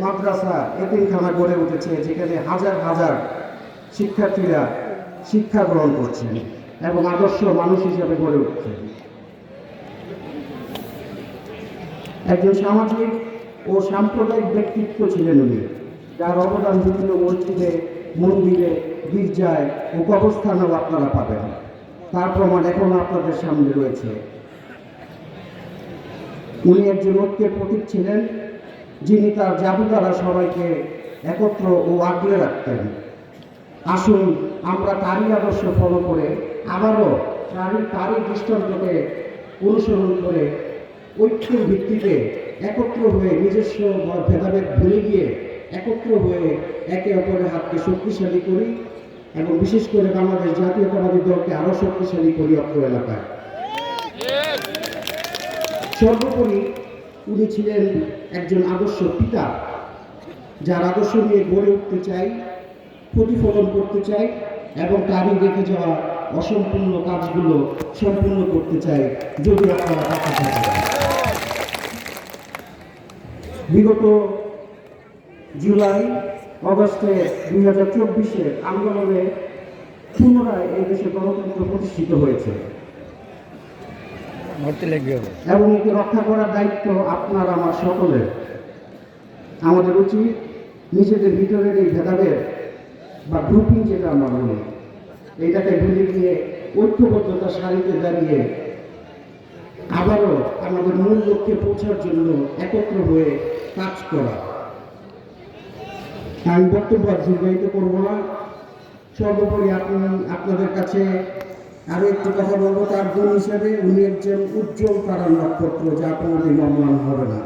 মাদ্রাসা এতিমখানা গড়ে উঠেছে, যেখানে হাজার হাজার শিক্ষার্থীরা শিক্ষা গ্রহণ করছেন এবং আদর্শ মানুষ হিসেবে গড়ে উঠছেন। একজন সামাজিক ও সাম্প্রদায়িক ব্যক্তিত্ব ছিলেন উনি, যার অবদান বিভিন্ন মসজিদে, মন্দিরে, গির্জায় ও কবরস্থানেও আপনারা পাবেন। তার প্রমাণ এখনো আপনাদের সামনে রয়েছে। উনি একজন ঐক্যের প্রতীক ছিলেন, যিনি তার জাদু দ্বারা সবাইকে একত্র ও আগলে রাখতেন। আসুন আমরা তারই আদর্শ ফলো করে আবারও তারই দৃষ্টান্তকে অনুসরণ করে ঐক্যের ভিত্তিতে একত্র হয়ে নিজস্ব ভেদাভেদ ভুলে গিয়ে একত্র হয়ে একে অপরের হাতকে শক্তিশালী করি এবং বিশেষ করে বাংলাদেশ জাতীয়তাবাদী দলকে আরও শক্তিশালী করি অত্র এলাকায়। সর্বোপরি উনি ছিলেন একজন আদর্শ পিতা, যার আদর্শ নিয়ে গড়ে উঠতে চাই, প্রতিফলন করতে চাই এবং তারই রেখে যাওয়া অসম্পূর্ণ কাজগুলো সম্পূর্ণ করতে চাই যদি আপনারা পাশে থাকেন। বিগত জুলাই অগস্টে 2024-এর আন্দোলনে পুনরায় এই দেশে গণতন্ত্র প্রতিষ্ঠিত হয়েছে এবং একে রক্ষা করার দায়িত্ব আপনার আমার সকলের। আমাদের উচিত নিজেদের ভিতরের এই ভেদাভেদ বা গ্রুপিং যেটা আমরা বলি, এইটাকে ভুলে গিয়ে ঐক্যবদ্ধতার সারিতে দাঁড়িয়ে আবারও আমাদের মূল লক্ষ্যে পৌঁছার জন্য একত্র হয়ে কাজ করা। আমি বক্তব্য দীর্ঘায়িত করব না। সর্বোপরি আপনাদের কাছে আরও একটু কথা বলবো। তার গুণ হিসাবে উনি একজন উজ্জ্বল তারার নক্ষত্র, যা কোনোদিন অম্লান হবে না।